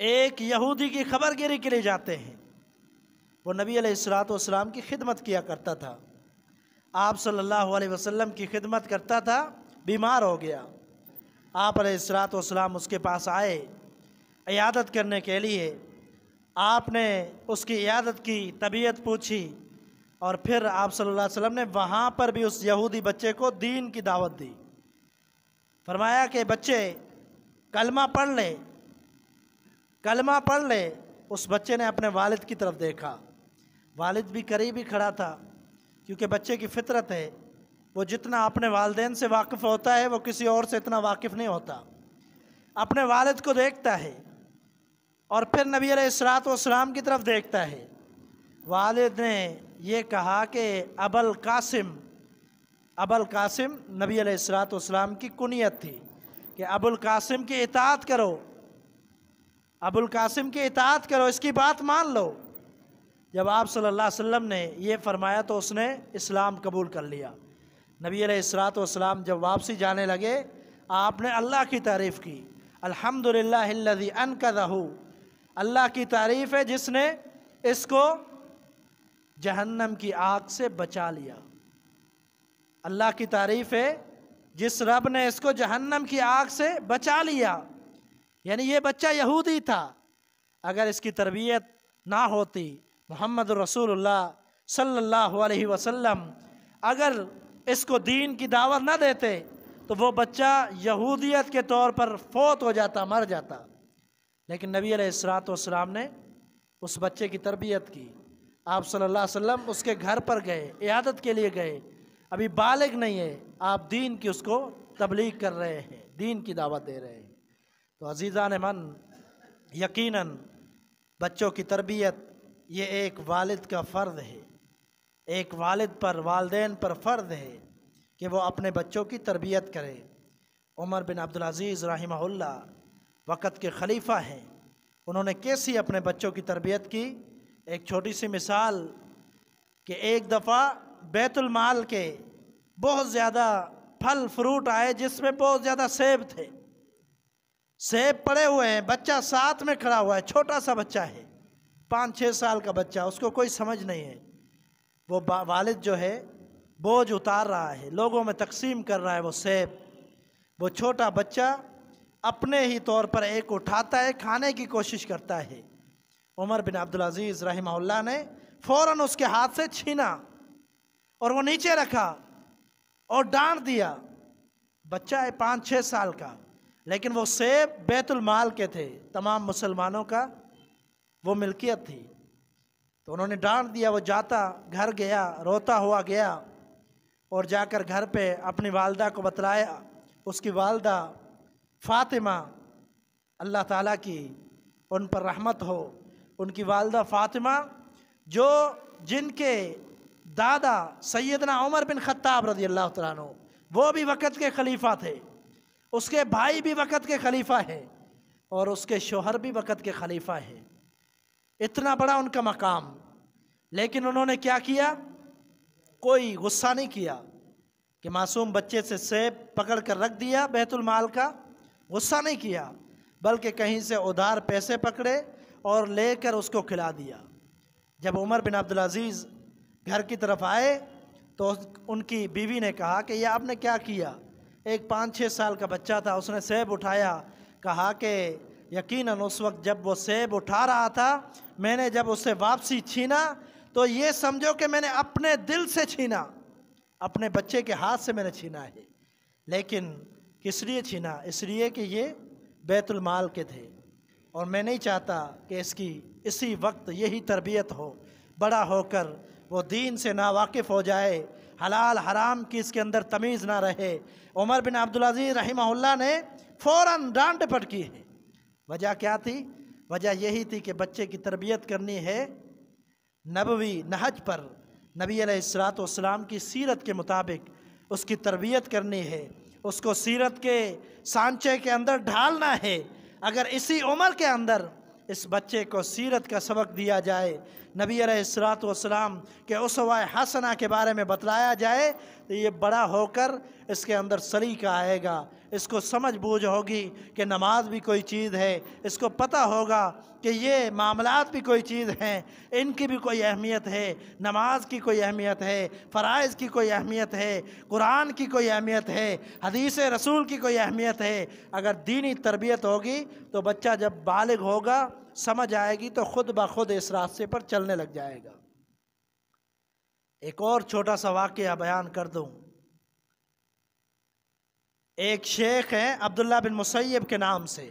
ایک یہودی کی خبر گیری کے لیے جاتے ہیں۔ وہ نبی علیہ الصلوۃ والسلام کی خدمت کیا کرتا تھا، آپ صلی اللہ علیہ وسلم کی خدمت کرتا تھا، بیمار ہو گیا۔ آپ علیہ الصلوۃ والسلام اس کے پاس آئے عیادت کرنے کے لیے۔ آپ نے اس کی عیادت کی، طبیعت پوچھی، اور پھر آپ صلی اللہ علیہ وسلم نے وہاں پر بھی اس یہودی بچے کو دین کی دعوت دی۔ فرمایا کہ بچے کلمہ پڑھ لے، کلمہ پڑھ لے۔ اس بچے نے اپنے والد کی طرف دیکھا، والد بھی قریب ہی کھڑا تھا، کیونکہ بچے کی فطرت ہے، وہ جتنا اپنے والدین سے واقف ہوتا ہے وہ کسی اور سے اتنا واقف نہیں ہوتا۔ اپنے والد کو دیکھتا ہے اور پھر نبی علیہ الصلوۃ والسلام کی طرف دیکھتا ہے۔ والد نے یہ کہا کہ ابوالقاسم نبی علیہ الصلوۃ والسلام کی کنیت تھی کہ ابوالقاسم کی اطاعت کرو، ابوالقاسم کی اطاعت کرو، اس کی بات مان لو۔ جب آپ صلی اللہ علیہ وسلم نے یہ فرمایا تو اس نے اسلام قبول کر لیا۔ نبی علیہ الصلوۃ والسلام جب واپسی جانے لگے، آپ نے اللہ کی تعریف کی، الحمدللہ الذی انقذہ، اللہ کی تعریف ہے جس نے اس کو جہنم کی آگ سے بچا لیا۔ اللہ کی تعریف ہے جس رب نے اس کو جہنم کی آگ سے بچا لیا۔ یعنی یہ بچہ یہودی تھا، اگر اس کی تربیت نہ ہوتی، محمد رسول اللہ صلی اللہ علیہ وسلم اگر اس کو دین کی دعوت نہ دیتے تو وہ بچہ یہودیت کے طور پر فوت ہو جاتا، مر جاتا۔ لیکن نبی علیہ الصلوۃ والسلام نے اس بچے کی تربیت کی۔ آپ صلی اللہ علیہ وسلم اس کے گھر پر گئے، عیادت کے لیے گئے، ابھی بالغ نہیں ہے، آپ دین کی اس کو تبلیغ کر رہے ہیں، دین کی دعوت دے رہے ہیں۔ تو عزیزان من، یقیناً بچوں کی تربیت یہ ایک والد کا فرض ہے، ایک والد پر، والدین پر فرض ہے کہ وہ اپنے بچوں کی تربیت کرے۔ عمر بن عبدالعزیز رحمہ اللہ وقت کے خلیفہ ہیں، انہوں نے کیسی اپنے بچوں کی تربیت کی؟ ایک چھوٹی سی مثال کہ ایک دفعہ بیت المال کے بہت زیادہ پھل فروٹ آئے جس میں بہت زیادہ سیب تھے، سیب پڑے ہوئے ہیں، بچہ ساتھ میں کھڑا ہوا ہے، چھوٹا سا بچہ ہے، 5-6 سال کا بچہ، اس کو کوئی سمجھ نہیں ہے۔ وہ والد جو ہے بوجھ اتار رہا ہے، لوگوں میں تقسیم کر رہا ہے وہ سیب۔ وہ چھوٹا بچہ اپنے ہی طور پر ایک اٹھاتا ہے، کھانے کی کوشش کرتا ہے۔ عمر بن عبدالعزیز رحمہ اللہ نے فوراً اس کے ہاتھ سے چھینا اور وہ نیچے رکھا اور ڈانٹ دیا۔ بچہ ہے 5-6 سال کا، لیکن وہ سیب بیت المال کے تھے، تمام مسلمانوں کا وہ ملکیت تھی۔ تو انہوں نے ڈانٹ دیا، وہ جاتا گھر گیا، روتا ہوا گیا اور جا کر گھر پہ اپنی والدہ کو بتلایا۔ اس کی والدہ فاطمہ، اللہ تعالیٰ کی ان پر رحمت ہو، ان کی والدہ فاطمہ جن کے دادا سیدنا عمر بن خطاب رضی اللہ تعالیٰ عنہ وہ بھی وقت کے خلیفہ تھے، اس کے بھائی بھی وقت کے خلیفہ ہیں اور اس کے شوہر بھی وقت کے خلیفہ ہیں۔ اتنا بڑا ان کا مقام، لیکن انہوں نے کیا کیا؟ کوئی غصہ نہیں کیا کہ معصوم بچے سے سیب پکڑ کر رکھ دیا بیت المال کا، غصہ نہیں کیا، بلکہ کہیں سے ادھار پیسے پکڑے اور لے کر اس کو کھلا دیا۔ جب عمر بن عبدالعزیز گھر کی طرف آئے تو ان کی بیوی نے کہا کہ یہ آپ نے کیا کیا؟ ایک 5-6 سال کا بچہ تھا، اس نے سیب اٹھایا، کہا کہ یقیناً اس وقت جب وہ سیب اٹھا رہا تھا، میں نے جب اسے واپسی چھینا تو یہ سمجھو کہ میں نے اپنے دل سے چھینا، اپنے بچے کے ہاتھ سے میں نے چھینا ہے۔ لیکن کس لیے چھینا؟ اس لیے کہ یہ بیت المال کے تھے اور میں نہیں چاہتا کہ اس کی اسی وقت یہی تربیت ہو، بڑا ہو کر وہ دین سے ناواقف ہو جائے، حلال حرام کی اس کے اندر تمیز نہ رہے۔ عمر بن عبدالعزیز رحمہ اللہ نے فوراً ڈانٹ ڈپٹ کی ہے۔ وجہ کیا تھی؟ وجہ یہی تھی کہ بچے کی تربیت کرنی ہے نبوی نہج پر، نبی علیہ الصلوۃ والسلام کی سیرت کے مطابق اس کی تربیت کرنی ہے، اس کو سیرت کے سانچے کے اندر ڈھالنا ہے۔ اگر اسی عمر کے اندر اس بچے کو سیرت کا سبق دیا جائے، نبی علیہ الصلوۃ والسلام کے اسوہ حسنہ کے بارے میں بتلایا جائے تو یہ بڑا ہو کر اس کے اندر سلیقہ آئے گا، اس کو سمجھ بوجھ ہوگی کہ نماز بھی کوئی چیز ہے، اس کو پتہ ہوگا کہ یہ معاملات بھی کوئی چیز ہیں، ان کی بھی کوئی اہمیت ہے، نماز کی کوئی اہمیت ہے، فرائض کی کوئی اہمیت ہے، قرآن کی کوئی اہمیت ہے، حدیث رسول کی کوئی اہمیت ہے۔ اگر دینی تربیت ہوگی تو بچہ جب بالغ ہوگا، سمجھ آئے گی تو خود بخود اس راستے پر چلنے لگ جائے گا۔ ایک اور چھوٹا سا واقعہ بیان کر دوں۔ ایک شیخ ہیں عبداللہ بن مسیب کے نام سے،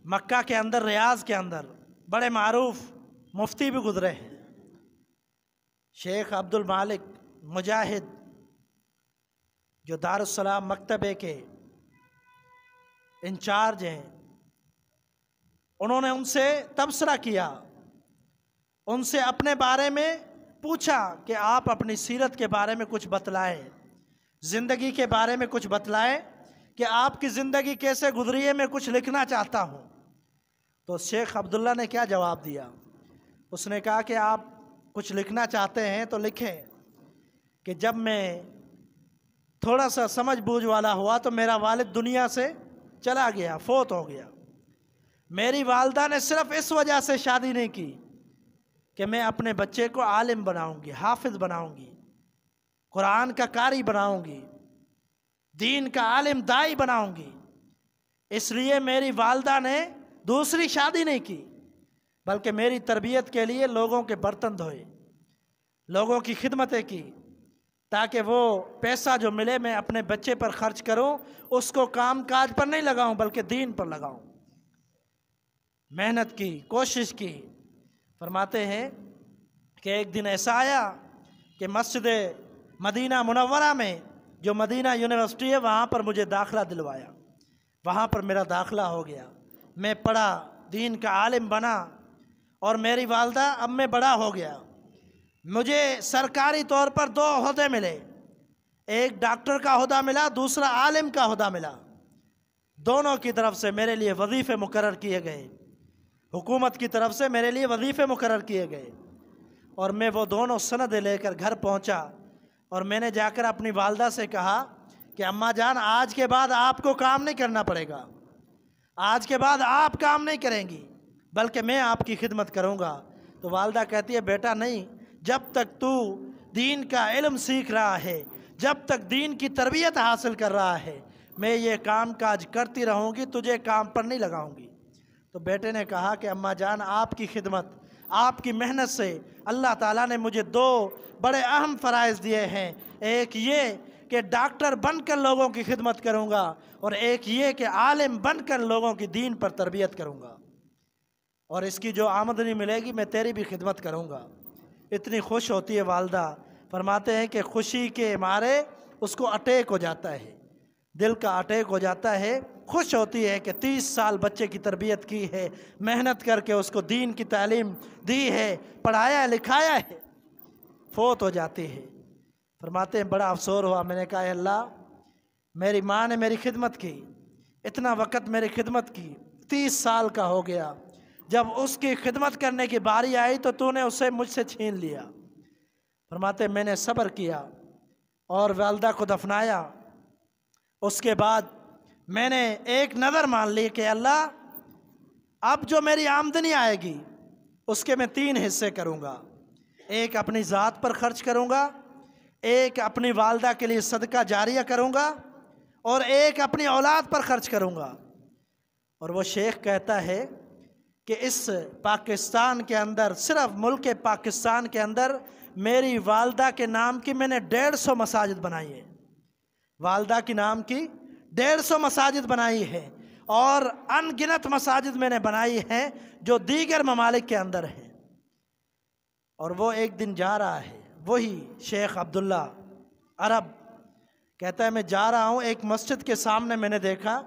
مکہ کے اندر، ریاض کے اندر بڑے معروف مفتی بھی گزرے ہیں۔ شیخ عبد المالک مجاہد جو دارالسلام مکتبے کے انچارج ہیں، انہوں نے ان سے تبصرہ کیا، ان سے اپنے بارے میں پوچھا کہ آپ اپنی سیرت کے بارے میں کچھ بتلائیں، زندگی کے بارے میں کچھ بتلائیں کہ آپ کی زندگی کیسے گزری ہے، میں کچھ لکھنا چاہتا ہوں۔ تو شیخ عبداللہ نے کیا جواب دیا؟ اس نے کہا کہ آپ کچھ لکھنا چاہتے ہیں تو لکھیں کہ جب میں تھوڑا سا سمجھ بوجھ والا ہوا تو میرا والد دنیا سے چلا گیا، فوت ہو گیا۔ میری والدہ نے صرف اس وجہ سے شادی نہیں کی کہ میں اپنے بچے کو عالم بناؤں گی، حافظ بناؤں گی، قرآن کا قاری بناؤں گی، دین کا عالم دائی بناؤں گی، اس لیے میری والدہ نے دوسری شادی نہیں کی، بلکہ میری تربیت کے لیے لوگوں کے برتن دھوئے، لوگوں کی خدمتیں کی، تاکہ وہ پیسہ جو ملے میں اپنے بچے پر خرچ کروں، اس کو کام کاج پر نہیں لگاؤں بلکہ دین پر لگاؤں۔ محنت کی، کوشش کی۔ فرماتے ہیں کہ ایک دن ایسا آیا کہ مسجد مدینہ منورہ میں جو مدینہ یونیورسٹی ہے وہاں پر مجھے داخلہ دلوایا، وہاں پر میرا داخلہ ہو گیا، میں پڑھا، دین کا عالم بنا، اور میری والدہ اب میں بڑا ہو گیا، مجھے سرکاری طور پر 2 عہدے ملے، ایک ڈاکٹر کا عہدہ ملا، دوسرا عالم کا عہدہ ملا۔ دونوں کی طرف سے میرے لیے وظیفے مقرر کیے گئے، حکومت کی طرف سے میرے لیے وظیفے مقرر کیے گئے، اور میں وہ دونوں سندیں لے کر گھر پہنچا، اور میں نے جا کر اپنی والدہ سے کہا کہ اماں جان آج کے بعد آپ کو کام نہیں کرنا پڑے گا، آج کے بعد آپ کام نہیں کریں گی بلکہ میں آپ کی خدمت کروں گا۔ تو والدہ کہتی ہے بیٹا نہیں، جب تک تو دین کا علم سیکھ رہا ہے، جب تک دین کی تربیت حاصل کر رہا ہے، میں یہ کام کاج کرتی رہوں گی، تجھے کام پر نہیں لگاؤں گی۔ تو بیٹے نے کہا کہ اماں جان آپ کی خدمت، آپ کی محنت سے اللہ تعالیٰ نے مجھے 2 بڑے اہم فرائض دیے ہیں، ایک یہ کہ ڈاکٹر بن کر لوگوں کی خدمت کروں گا، اور ایک یہ کہ عالم بن کر لوگوں کی دین پر تربیت کروں گا، اور اس کی جو آمدنی ملے گی میں تیری بھی خدمت کروں گا۔ اتنی خوش ہوتی ہے والدہ، فرماتے ہیں کہ خوشی کے مارے اس کو اٹیک ہو جاتا ہے، دل کا اٹیک ہو جاتا ہے، خوش ہوتی ہے کہ 30 سال بچے کی تربیت کی ہے، محنت کر کے اس کو دین کی تعلیم دی ہے، پڑھایا لکھایا ہے، فوت ہو جاتی ہے۔ فرماتے ہیں بڑا افسوس ہوا، میں نے کہا اے اللہ میری ماں نے میری خدمت کی، اتنا وقت میری خدمت کی، 30 سال کا ہو گیا، جب اس کی خدمت کرنے کی باری آئی تو نے اسے مجھ سے چھین لیا۔ فرماتے ہیں میں نے صبر کیا اور والدہ کو دفنایا، اس کے بعد میں نے ایک نظر مان لی کہ اللہ اب جو میری آمدنی آئے گی اس کے میں 3 حصے کروں گا، ایک اپنی ذات پر خرچ کروں گا، ایک اپنی والدہ کے لیے صدقہ جاریہ کروں گا، اور ایک اپنی اولاد پر خرچ کروں گا۔ اور وہ شیخ کہتا ہے کہ اس پاکستان کے اندر، صرف ملک پاکستان کے اندر میری والدہ کے نام کی میں نے 150 مساجد بنائی ہے، والدہ کے نام کی 150 مساجد بنائی ہے، اور ان گنت مساجد میں نے بنائی ہیں جو دیگر ممالک کے اندر ہیں۔ اور وہ ایک دن جا رہا ہے، وہی شیخ عبداللہ عرب کہتا ہے میں جا رہا ہوں، ایک مسجد کے سامنے میں نے دیکھا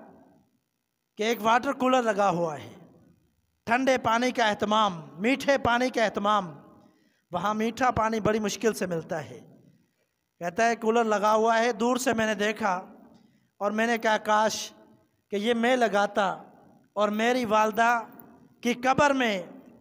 کہ ایک واٹر کولر لگا ہوا ہے، ٹھنڈے پانی کا اہتمام، میٹھے پانی کا اہتمام، وہاں میٹھا پانی بڑی مشکل سے ملتا ہے۔ کہتا ہے کولر لگا ہوا ہے، دور سے میں نے دیکھا اور میں نے کہا کاش کہ یہ میں لگاتا اور میری والدہ کی قبر میں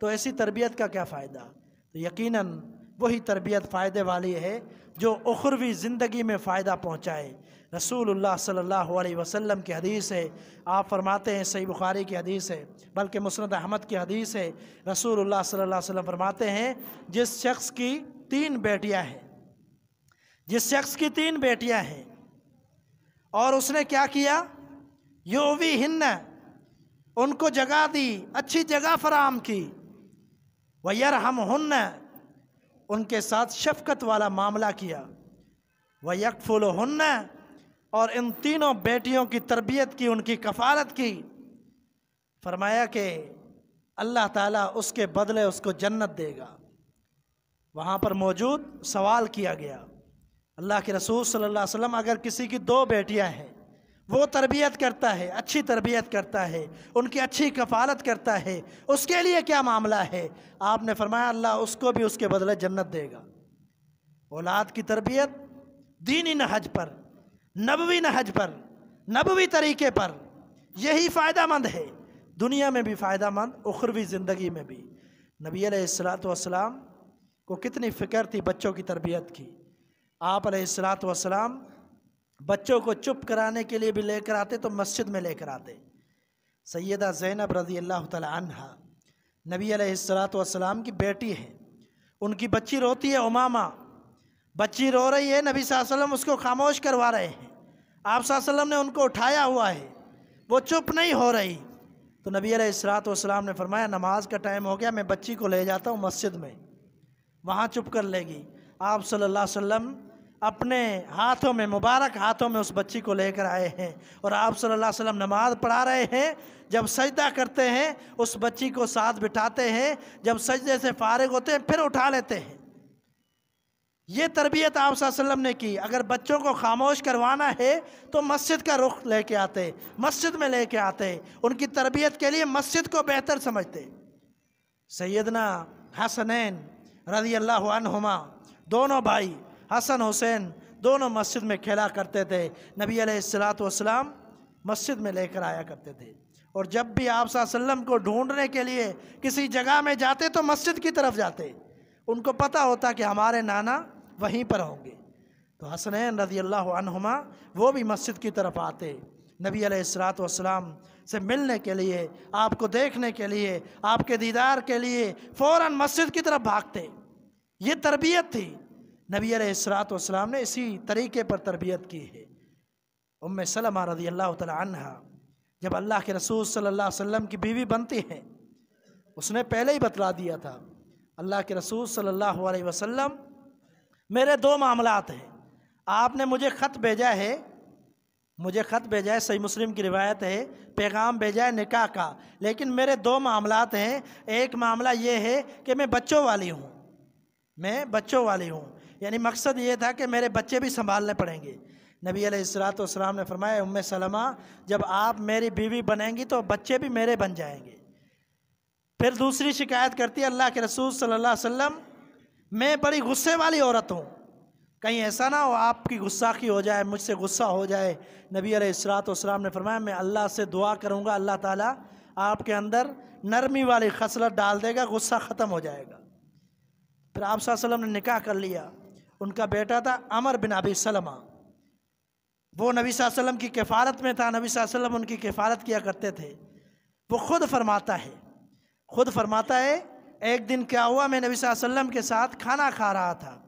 تو ایسی تربیت کا کیا فائدہ؟ تو یقیناً وہی تربیت فائدے والی ہے جو اخروی زندگی میں فائدہ پہنچائے۔ رسول اللہ صلی اللہ علیہ وسلم کی حدیث ہے، آپ فرماتے ہیں، صحیح بخاری کی حدیث ہے بلکہ مسند احمد کی حدیث ہے، رسول اللہ صلی اللہ علیہ وسلم فرماتے ہیں جس شخص کی 3 بیٹیاں ہیں، جس شخص کی 3 بیٹیاں ہیں اور اس نے کیا کیا، یوویہن، ان کو جگہ دی، اچھی جگہ فراہم کی، ویرحمہن، ان کے ساتھ شفقت والا معاملہ کیا، ویکفلہن، اور ان تینوں بیٹیوں کی تربیت کی، ان کی کفالت کی، فرمایا کہ اللہ تعالیٰ اس کے بدلے اس کو جنت دے گا۔ وہاں پر موجود سوال کیا گیا، اللہ کے رسول صلی اللہ علیہ وسلم اگر کسی کی 2 بیٹیاں ہیں، وہ تربیت کرتا ہے، اچھی تربیت کرتا ہے، ان کی اچھی کفالت کرتا ہے، اس کے لیے کیا معاملہ ہے؟ آپ نے فرمایا اللہ اس کو بھی اس کے بدلے جنت دے گا۔ اولاد کی تربیت دینی نہج پر، نبوی نہج پر، نبوی طریقے پر، یہی فائدہ مند ہے، دنیا میں بھی فائدہ مند، اخروی زندگی میں بھی۔ نبی علیہ السلام کو کتنی فکر تھی بچوں کی تربیت کی۔ آپ علیہ السلام بچوں کو چپ کرانے کے لیے بھی لے کر آتے تو مسجد میں لے کر آتے۔ سیدہ زینب رضی اللہ تعالی عنہا نبی علیہ السلام کی بیٹی ہے، ان کی بچی روتی ہے، امامہ بچی رو رہی ہے، نبی صلی اللہ علیہ وسلم اس کو خاموش کروا رہے ہیں، آپ صلی اللہ علیہ وسلم نے ان کو اٹھایا ہوا ہے، وہ چپ نہیں ہو رہی، تو نبی علیہ السلام نے فرمایا نماز کا ٹائم ہو گیا، میں بچی کو لے جاتا ہوں مسجد میں، وہاں چپ کر لے گی۔ آپ صلی اللہ علیہ وسلم اپنے ہاتھوں میں، مبارک ہاتھوں میں اس بچی کو لے کر آئے ہیں، اور آپ صلی اللہ علیہ وسلم نماز پڑھا رہے ہیں، جب سجدہ کرتے ہیں اس بچی کو ساتھ بٹھاتے ہیں، جب سجدے سے فارغ ہوتے ہیں پھر اٹھا لیتے ہیں۔ یہ تربیت آپ صلی اللہ علیہ وسلم نے کی۔ اگر بچوں کو خاموش کروانا ہے تو مسجد کا رخ لے کے آتے، مسجد میں لے کے آتے، ان کی تربیت کے لیے مسجد کو بہتر سمجھتے۔ سیدنا حسنین رضی اللہ عنہما، دونوں بھائی حسن حسین دونوں مسجد میں کھیلا کرتے تھے، نبی علیہ السلام مسجد میں لے کر آیا کرتے تھے، اور جب بھی آپ صلی اللہ علیہ وسلم کو ڈھونڈنے کے لیے کسی جگہ میں جاتے تو مسجد کی طرف جاتے، ان کو پتہ ہوتا کہ ہمارے نانا وہیں پر ہوں گے، تو حسنین رضی اللہ عنہما وہ بھی مسجد کی طرف آتے، نبی علیہ السلام سے ملنے کے لیے، آپ کو دیکھنے کے لیے، آپ کے دیدار کے لیے فوراً مسجد کی طرف بھاگتے۔ یہ تربیت تھی، نبی علیہ السلام نے اسی طریقے پر تربیت کی ہے۔ ام سلمہ رضی اللہ تعالی عنہا جب اللہ کے رسول صلی اللہ علیہ وسلم کی بیوی بنتی ہیں، اس نے پہلے ہی بتلا دیا تھا، اللہ کے رسول صلی اللہ علیہ وسلم میرے 2 معاملات ہیں، آپ نے مجھے خط بھیجا ہے، صحیح مسلم کی روایت ہے، پیغام بھیجا ہے نکاح کا، لیکن میرے 2 معاملات ہیں، ایک معاملہ یہ ہے کہ میں بچوں والی ہوں، یعنی مقصد یہ تھا کہ میرے بچے بھی سنبھالنے پڑیں گے۔ نبی علیہ السلام نے فرمایا ام سلمہ جب آپ میری بیوی بنیں گی تو بچے بھی میرے بن جائیں گے۔ پھر دوسری شکایت کرتی ہے اللہ کے رسول صلی اللہ علیہ وسلم میں بڑی غصے والی عورت ہوں، کہیں ایسا نہ ہو آپ کی غصاخی ہو جائے، مجھ سے غصہ ہو جائے۔ نبی علیہ السلام نے فرمایا میں اللہ سے دعا کروں گا، اللہ تعالیٰ آپ کے اندر نرمی والی خصلت ڈال دے گا، غصہ ختم ہو جائے گا۔ پھر آپ صلی اللہ علیہ وسلم نے نکاح کر لیا، ان کا بیٹا تھا عمر بن ابی سلمہ، وہ نبی صلی اللہ علیہ وسلم کی کفالت میں تھا، نبی صلی اللہ علیہ وسلم ان کی کفالت کیا کرتے تھے۔ وہ خود فرماتا ہے ایک دن کیا ہوا، میں نبی صلی اللہ علیہ وسلم کے ساتھ کھانا کھا رہا تھا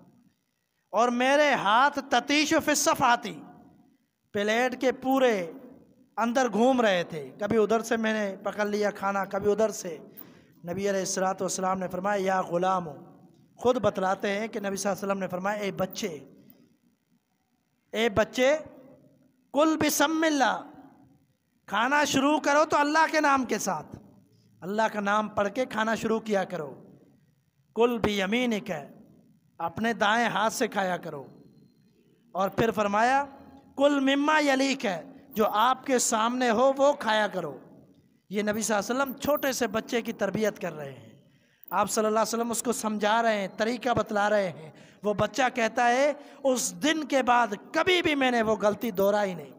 اور میرے ہاتھ تتیش فی الصفحاتی، پلیٹ کے پورے اندر گھوم رہے تھے، کبھی ادھر سے میں نے پکڑ لیا کھانا، کبھی ادھر سے۔ نبی علیہ السلام نے فرمایا یا غلام، خود بتلاتے ہیں کہ نبی صلی اللہ علیہ وسلم نے فرمایا اے بچے کل بسم اللہ، کھانا شروع کرو تو اللہ کے نام کے ساتھ، اللہ کا نام پڑھ کے کھانا شروع کیا کرو، کل بیمینک، اپنے دائیں ہاتھ سے کھایا کرو، اور پھر فرمایا کل مما یلیک، جو آپ کے سامنے ہو وہ کھایا کرو۔ یہ نبی صلی اللہ علیہ وسلم چھوٹے سے بچے کی تربیت کر رہے ہیں، آپ صلی اللہ علیہ وسلم اس کو سمجھا رہے ہیں، طریقہ بتلا رہے ہیں۔ وہ بچہ کہتا ہے اس دن کے بعد کبھی بھی میں نے وہ غلطی دہرائی نہیں،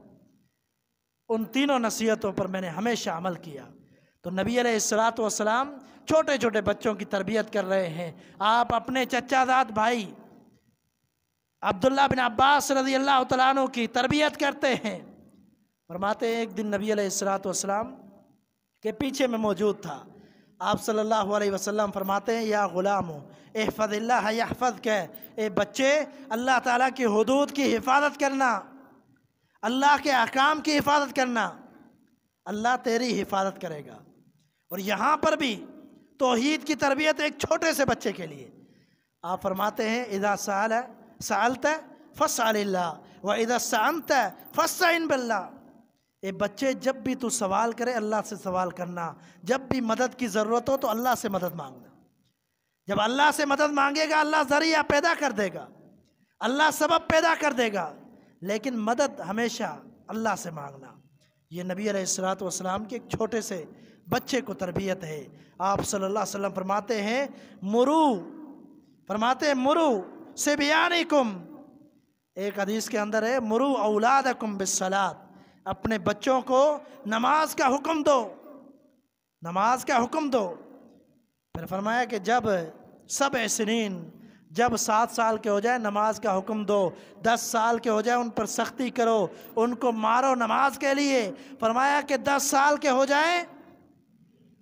ان تینوں نصیحتوں پر میں نے ہمیشہ عمل کیا۔ تو نبی علیہ السلام چھوٹے چھوٹے بچوں کی تربیت کر رہے ہیں۔ آپ اپنے چچا زاد بھائی عبداللہ بن عباس رضی اللہ تعالیٰ عنہ کی تربیت کرتے ہیں۔ فرماتے ہیں ایک دن نبی علیہ السلام کے پیچھے میں موجود تھا۔ آپ صلی اللہ علیہ وسلم فرماتے ہیں یا غلام احفظ اللہ یحفظک، اے بچے اللہ تعالیٰ کی حدود کی حفاظت کرنا، اللہ کے احکام کی حفاظت کرنا، اللہ تیری حفاظت کرے گا۔ اور یہاں پر بھی توحید کی تربیت ایک چھوٹے سے بچے کے لیے آپ فرماتے ہیں اذا سألت فاسأل اللہ واذا استعنت فاستعن باللہ، اے بچے جب بھی تو سوال کرے اللہ سے سوال کرنا، جب بھی مدد کی ضرورت ہو تو اللہ سے مدد مانگنا۔ جب اللہ سے مدد مانگے گا اللہ ذریعہ پیدا کر دے گا، اللہ سبب پیدا کر دے گا، لیکن مدد ہمیشہ اللہ سے مانگنا۔ یہ نبی علیہ السلام کے ایک چھوٹے سے بچے کو تربیت ہے۔ آپ صلی اللہ علیہ وسلم فرماتے ہیں مرو صبیانکم، ایک حدیث کے اندر ہے مرو اولادکم بالصلاۃ، اپنے بچوں کو نماز کا حکم دو، نماز کا حکم دو۔ پھر فرمایا کہ جب 7 سنین، جب 7 سال کے ہو جائے نماز کا حکم دو، 10 سال کے ہو جائے ان پر سختی کرو، ان کو مارو نماز کے لیے۔ فرمایا کہ 10 سال کے ہو جائیں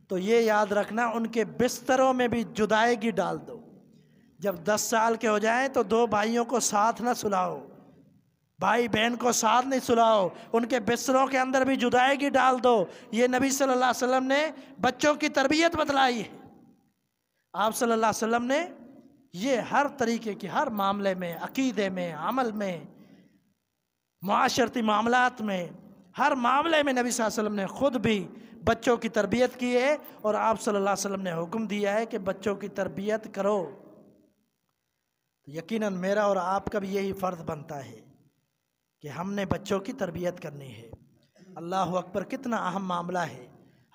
تو یہ یاد رکھنا ان کے بستروں میں بھی جدائیگی ڈال دو۔ جب 10 سال کے ہو جائیں تو 2 بھائیوں کو ساتھ نہ سلاؤ، بھائی بہن کو ساتھ نہیں سلاؤ، ان کے بستروں کے اندر بھی جدائیگی ڈال دو۔ یہ نبی صلی اللہ علیہ وسلم نے بچوں کی تربیت بتلائی ہے۔ آپ صلی اللہ علیہ وسلم نے یہ ہر طریقے کی، ہر معاملے میں، عقیدے میں، عمل میں، معاشرتی معاملات میں، ہر معاملے میں نبی صلی اللہ علیہ وسلم نے خود بھی بچوں کی تربیت کی ہے، اور آپ صلی اللہ علیہ وسلم نے حکم دیا ہے کہ بچوں کی تربیت کرو۔ یقیناً میرا اور آپ کا بھی یہی فرض بنتا ہے کہ ہم نے بچوں کی تربیت کرنی ہے۔ اللہ اکبر، کتنا اہم معاملہ ہے۔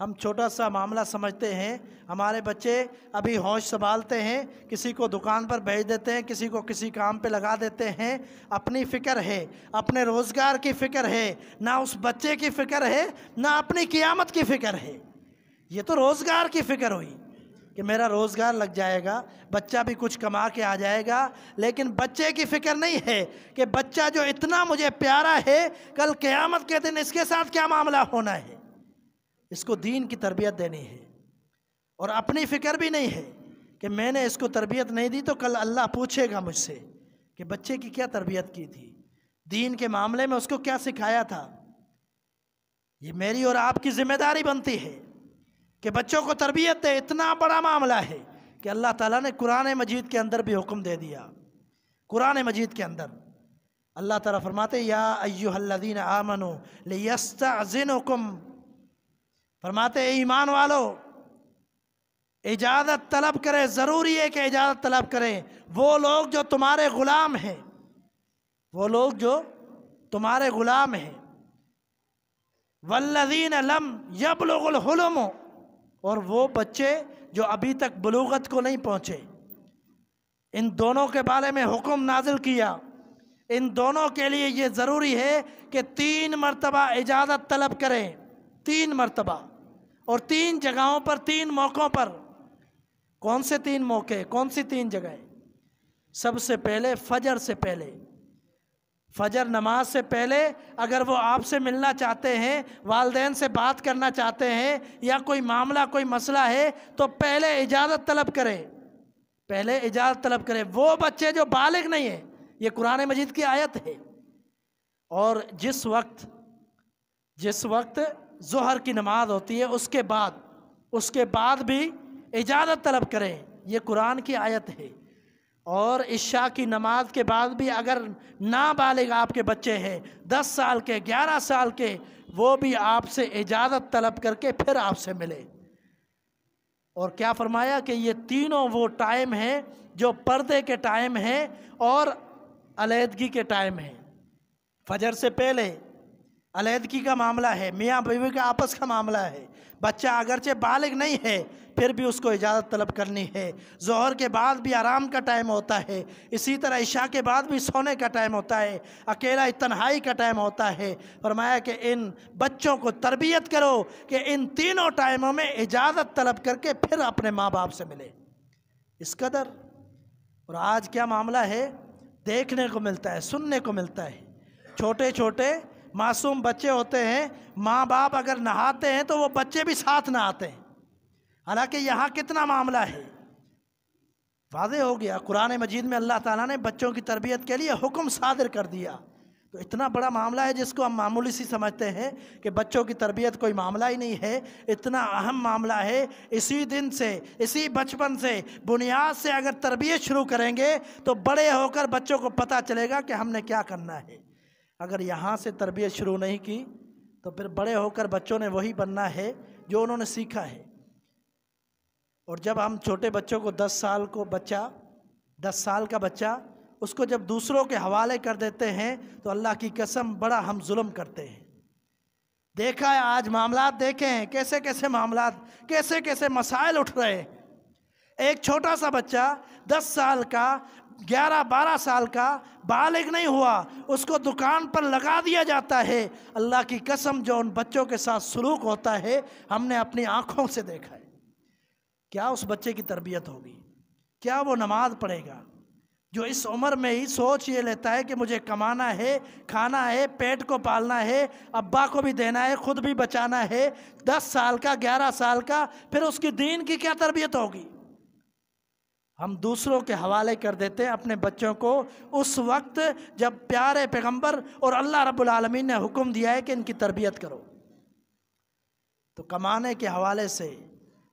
ہم چھوٹا سا معاملہ سمجھتے ہیں، ہمارے بچے ابھی ہوش سنبھالتے ہیں، کسی کو دکان پر بھیج دیتے ہیں، کسی کو کسی کام پہ لگا دیتے ہیں، اپنی فکر ہے، اپنے روزگار کی فکر ہے، نہ اس بچے کی فکر ہے، نہ اپنی قیامت کی فکر ہے۔ یہ تو روزگار کی فکر ہوئی کہ میرا روزگار لگ جائے گا، بچہ بھی کچھ کما کے آ جائے گا، لیکن بچے کی فکر نہیں ہے کہ بچہ جو اتنا مجھے پیارا ہے کل قیامت کے دن اس کے ساتھ کیا معاملہ ہونا ہے۔ اس کو دین کی تربیت دینی ہے، اور اپنی فکر بھی نہیں ہے کہ میں نے اس کو تربیت نہیں دی تو کل اللہ پوچھے گا مجھ سے کہ بچے کی کیا تربیت کی تھی، دین کے معاملے میں اس کو کیا سکھایا تھا۔ یہ میری اور آپ کی ذمہ داری بنتی ہے کہ بچوں کو تربیت دے۔ اتنا بڑا معاملہ ہے کہ اللہ تعالیٰ نے قرآن مجید کے اندر بھی حکم دے دیا۔ قرآن مجید کے اندر اللہ تعالیٰ فرماتے یا ایھا الذین آمنوا لیستأذنکم، فرماتے اے ایمان والو اجازت طلب کرے، ضروری ہے کہ اجازت طلب کریں وہ لوگ جو تمہارے غلام ہیں، وہ لوگ جو تمہارے غلام ہیں، والذین لم یبلغوا الحلم، اور وہ بچے جو ابھی تک بلوغت کو نہیں پہنچے۔ ان دونوں کے بارے میں حکم نازل کیا، ان دونوں کے لیے یہ ضروری ہے کہ 3 مرتبہ اجازت طلب کریں، 3 مرتبہ، اور 3 جگہوں پر، 3 موقعوں پر۔ کون سے 3 موقع، کون سی 3 جگہیں؟ سب سے پہلے فجر سے پہلے، فجر نماز سے پہلے اگر وہ آپ سے ملنا چاہتے ہیں، والدین سے بات کرنا چاہتے ہیں، یا کوئی معاملہ، کوئی مسئلہ ہے تو پہلے اجازت طلب کرے، پہلے اجازت طلب کرے۔ وہ بچے جو بالغ نہیں ہیں، یہ قرآن مجید کی آیت ہے۔ اور جس وقت ظہر کی نماز ہوتی ہے اس کے بعد بھی اجازت طلب کریں، یہ قرآن کی آیت ہے۔ اور عشاء کی نماز کے بعد بھی اگر نابالغ آپ کے بچے ہیں، 10 سال کے، 11 سال کے، وہ بھی آپ سے اجازت طلب کر کے پھر آپ سے ملے۔ اور کیا فرمایا کہ یہ تینوں وہ ٹائم ہیں جو پردے کے ٹائم ہیں اور علیحدگی کے ٹائم ہیں۔ فجر سے پہلے علیحدگی کا معاملہ ہے، میاں بیوی کا آپس کا معاملہ ہے، بچہ اگرچہ بالغ نہیں ہے پھر بھی اس کو اجازت طلب کرنی ہے، ظہر کے بعد بھی آرام کا ٹائم ہوتا ہے، اسی طرح عشاء کے بعد بھی سونے کا ٹائم ہوتا ہے، اکیلا تنہائی کا ٹائم ہوتا ہے۔ فرمایا کہ ان بچوں کو تربیت کرو کہ ان تینوں ٹائموں میں اجازت طلب کر کے پھر اپنے ماں باپ سے ملے، اس قدر۔ اور آج کیا معاملہ ہے، دیکھنے کو ملتا ہے، سننے کو ملتا ہے، چھوٹے چھوٹے معصوم بچے ہوتے ہیں، ماں باپ اگر نہاتے ہیں تو وہ بچے بھی ساتھ نہاتے ہیں، حالانکہ یہاں کتنا معاملہ ہے، واضح ہو گیا۔ قرآن مجید میں اللہ تعالیٰ نے بچوں کی تربیت کے لیے حکم صادر کر دیا، تو اتنا بڑا معاملہ ہے جس کو ہم معمولی سی سمجھتے ہیں کہ بچوں کی تربیت کوئی معاملہ ہی نہیں ہے، اتنا اہم معاملہ ہے۔ اسی دن سے، اسی بچپن سے، بنیاد سے اگر تربیت شروع کریں گے تو بڑے ہو کر بچوں کو پتہ چلے گا کہ ہم نے کیا کرنا ہے۔ اگر یہاں سے تربیت شروع نہیں کی تو پھر بڑے ہو کر بچوں نے وہی بننا ہے جو انہوں نے سیکھا ہے۔ اور جب ہم چھوٹے بچوں کو 10 سال کا بچہ اس کو جب دوسروں کے حوالے کر دیتے ہیں تو اللہ کی قسم بڑا ہم ظلم کرتے ہیں۔ دیکھا ہے آج معاملات، دیکھیں ہیں کیسے کیسے معاملات، کیسے کیسے مسائل اٹھ رہے ہیں۔ ایک چھوٹا سا بچہ 10 سال کا، 11-12 سال کا، بالغ نہیں ہوا، اس کو دکان پر لگا دیا جاتا ہے۔ اللہ کی قسم جو ان بچوں کے ساتھ سلوک ہوتا ہے ہم نے اپنی آنکھوں سے دیکھا ہے۔ کیا اس بچے کی تربیت ہوگی؟ کیا وہ نماز پڑھے گا جو اس عمر میں ہی سوچ یہ لیتا ہے کہ مجھے کمانا ہے، کھانا ہے، پیٹ کو پالنا ہے، ابا کو بھی دینا ہے، خود بھی بچانا ہے، 10 سال کا، 11 سال کا، پھر اس کی دین کی کیا تربیت ہوگی؟ ہم دوسروں کے حوالے کر دیتے ہیں اپنے بچوں کو اس وقت جب پیارے پیغمبر اور اللہ رب العالمین نے حکم دیا ہے کہ ان کی تربیت کرو۔ تو کمانے کے حوالے سے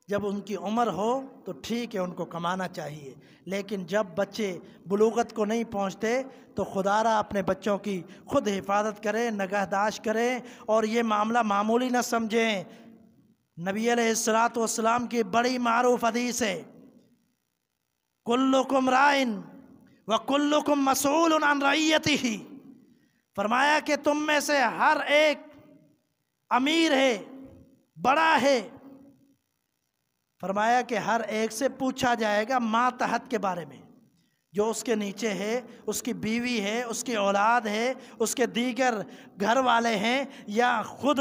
جب ان کی عمر ہو تو ٹھیک ہے، ان کو کمانا چاہیے، لیکن جب بچے بلوغت کو نہیں پہنچتے تو خدا را اپنے بچوں کی خود حفاظت کریں، نگہداشت کریں، اور یہ معاملہ معمولی نہ سمجھیں۔ نبی علیہ السلام کی بڑی معروف حدیث ہے، کلکم رائن وکلکم مسئول عن رعیتہ، فرمایا کہ تم میں سے ہر ایک امیر ہے، بڑا ہے، فرمایا کہ ہر ایک سے پوچھا جائے گا ماتحت کے بارے میں، جو اس کے نیچے ہے، اس کی بیوی ہے، اس کی اولاد ہے، اس کے دیگر گھر والے ہیں، یا خود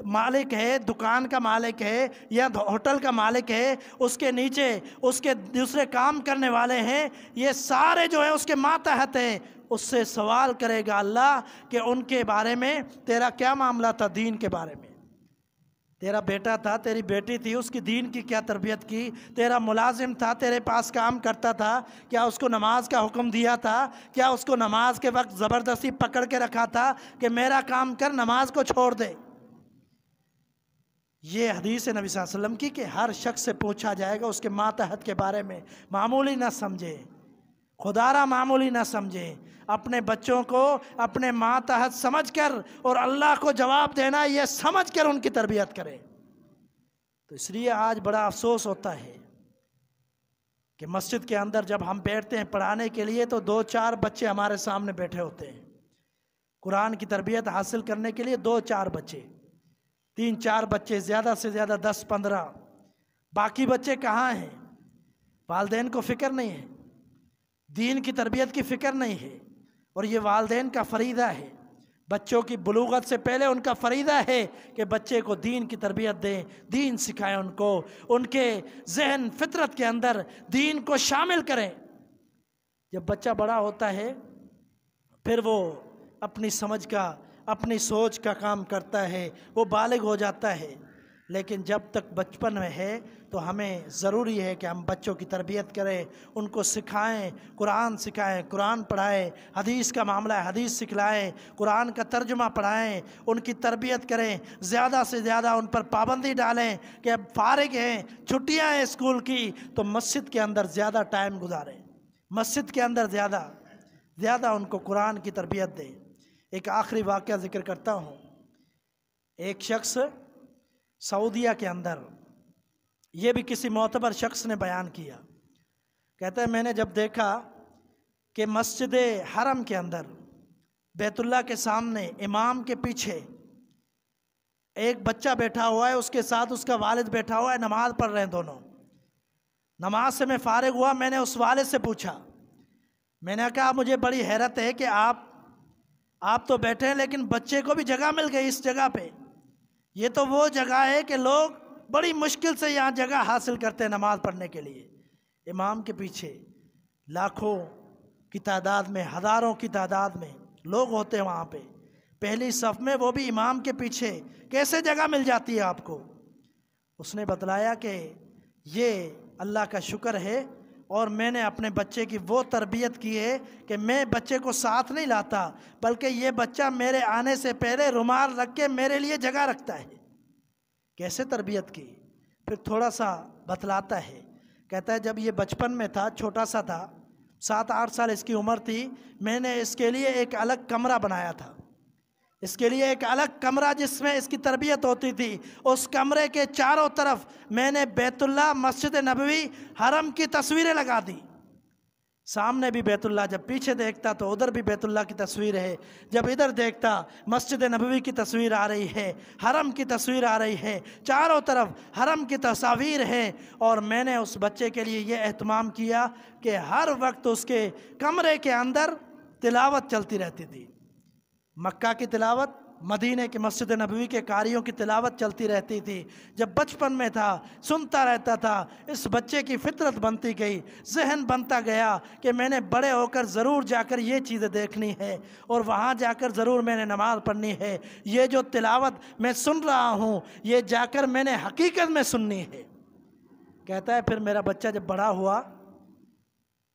مالک ہے، دکان کا مالک ہے، یا ہوٹل کا مالک ہے، اس کے نیچے اس کے دوسرے کام کرنے والے ہیں، یہ سارے جو ہیں اس کے ماتحت ہیں۔ اس سے سوال کرے گا اللہ کہ ان کے بارے میں تیرا کیا معاملہ تھا، دین کے بارے میں، تیرا بیٹا تھا، تیری بیٹی تھی، اس کی دین کی کیا تربیت کی، تیرا ملازم تھا، تیرے پاس کام کرتا تھا، کیا اس کو نماز کا حکم دیا تھا، کیا اس کو نماز کے وقت زبردستی پکڑ کے رکھا تھا کہ میرا کام کر، نماز کو چھوڑ دے۔ یہ حدیث نبی صلی اللہ علیہ وسلم کی کہ ہر شخص سے پوچھا جائے گا اس کے ماتحت کے بارے میں، معمولی نہ سمجھے، خدا را معمولی نہ سمجھے، اپنے بچوں کو اپنے ماتحت سمجھ کر اور اللہ کو جواب دینا یہ سمجھ کر ان کی تربیت کرے۔ تو اس لیے آج بڑا افسوس ہوتا ہے کہ مسجد کے اندر جب ہم بیٹھتے ہیں پڑھانے کے لیے تو 2-4 بچے ہمارے سامنے بیٹھے ہوتے ہیں، قرآن کی تربیت حاصل کرنے کے لیے 2-4 بچے، 3-4 بچے، زیادہ سے زیادہ 10-15، باقی بچے کہاں ہیں؟ والدین کو فکر نہیں ہے، دین کی تربیت کی فکر نہیں ہے، اور یہ والدین کا فریضہ ہے، بچوں کی بلوغت سے پہلے ان کا فریضہ ہے کہ بچے کو دین کی تربیت دیں، دین سکھائیں، ان کو ان کے ذہن فطرت کے اندر دین کو شامل کریں۔ جب بچہ بڑا ہوتا ہے پھر وہ اپنی سمجھ کا، اپنی سوچ کا کام کرتا ہے، وہ بالغ ہو جاتا ہے، لیکن جب تک بچپن میں ہے تو ہمیں ضروری ہے کہ ہم بچوں کی تربیت کریں، ان کو سکھائیں، قرآن سکھائیں، قرآن پڑھائیں، حدیث کا معاملہ ہے حدیث سکھلائیں، قرآن کا ترجمہ پڑھائیں، ان کی تربیت کریں، زیادہ سے زیادہ ان پر پابندی ڈالیں کہ اب فارغ ہیں، چھٹیاں ہیں اسکول کی، تو مسجد کے اندر زیادہ ٹائم گزاریں، مسجد کے اندر زیادہ ان کو قرآن کی تربیت دیں۔ ایک آخری واقعہ ذکر کرتا ہوں، ایک شخص سعودیہ کے اندر، یہ بھی کسی معتبر شخص نے بیان کیا، کہتا ہے میں نے جب دیکھا کہ مسجد حرم کے اندر بیت اللہ کے سامنے امام کے پیچھے ایک بچہ بیٹھا ہوا ہے، اس کے ساتھ اس کا والد بیٹھا ہوا ہے، نماز پڑھ رہے ہیں دونوں۔ نماز سے میں فارغ ہوا، میں نے اس والد سے پوچھا، میں نے کہا مجھے بڑی حیرت ہے کہ آپ تو بیٹھے ہیں لیکن بچے کو بھی جگہ مل گئی اس جگہ پہ۔ یہ تو وہ جگہ ہے کہ لوگ بڑی مشکل سے یہاں جگہ حاصل کرتے ہیں نماز پڑھنے کے لیے۔ امام کے پیچھے لاکھوں کی تعداد میں، ہزاروں کی تعداد میں لوگ ہوتے ہیں وہاں پہ، پہلی صف میں، وہ بھی امام کے پیچھے، کیسے جگہ مل جاتی ہے آپ کو؟ اس نے بتلایا کہ یہ اللہ کا شکر ہے، اور میں نے اپنے بچے کی وہ تربیت کی ہے کہ میں بچے کو ساتھ نہیں لاتا، بلکہ یہ بچہ میرے آنے سے پہلے رومال رکھ کے میرے لیے جگہ رکھتا ہے۔ کیسے تربیت کی؟ پھر تھوڑا سا بتلاتا ہے، کہتا ہے جب یہ بچپن میں تھا، چھوٹا سا تھا، 7-8 سال اس کی عمر تھی، میں نے اس کے لیے ایک الگ کمرہ بنایا تھا، اس کے لیے ایک الگ کمرہ جس میں اس کی تربیت ہوتی تھی۔ اس کمرے کے چاروں طرف میں نے بیت اللہ، مسجد نبوی، حرم کی تصویریں لگا دی۔ سامنے بھی بیت اللہ، جب پیچھے دیکھتا تو ادھر بھی بیت اللہ کی تصویر ہے، جب ادھر دیکھتا مسجد نبوی کی تصویر آ رہی ہے، حرم کی تصویر آ رہی ہے، چاروں طرف حرم کی تصاویر ہیں۔ اور میں نے اس بچے کے لیے یہ اہتمام کیا کہ ہر وقت اس کے کمرے کے اندر تلاوت چلتی رہتی تھی، مکہ کی تلاوت، مدینہ کی مسجد نبوی کے قاریوں کی تلاوت چلتی رہتی تھی۔ جب بچپن میں تھا سنتا رہتا تھا، اس بچے کی فطرت بنتی گئی، ذہن بنتا گیا کہ میں نے بڑے ہو کر ضرور جا کر یہ چیزیں دیکھنی ہے، اور وہاں جا کر ضرور میں نے نماز پڑھنی ہے۔ یہ جو تلاوت میں سن رہا ہوں، یہ جا کر میں نے حقیقت میں سننی ہے۔ کہتا ہے پھر میرا بچہ جب بڑا ہوا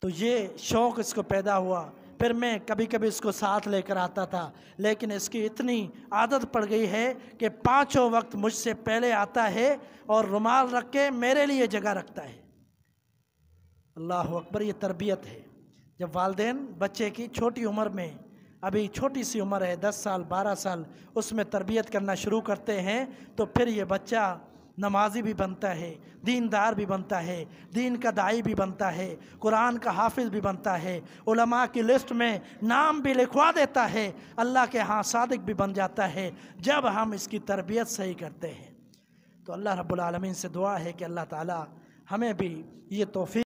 تو یہ شوق اس کو پیدا ہوا، پھر میں کبھی کبھی اس کو ساتھ لے کر آتا تھا، لیکن اس کی اتنی عادت پڑ گئی ہے کہ 5 وقت مجھ سے پہلے آتا ہے اور رومال رکھ کے میرے لیے جگہ رکھتا ہے۔ اللہ اکبر، یہ تربیت ہے۔ جب والدین بچے کی چھوٹی عمر میں، ابھی چھوٹی سی عمر ہے 10 سال 12 سال، اس میں تربیت کرنا شروع کرتے ہیں تو پھر یہ بچہ نمازی بھی بنتا ہے، دیندار بھی بنتا ہے، دین کا داعی بھی بنتا ہے، قرآن کا حافظ بھی بنتا ہے، علماء کی لسٹ میں نام بھی لکھوا دیتا ہے، اللہ کے ہاں صادق بھی بن جاتا ہے، جب ہم اس کی تربیت صحیح کرتے ہیں۔ تو اللہ رب العالمین سے دعا ہے کہ اللہ تعالی ہمیں بھی یہ توفیق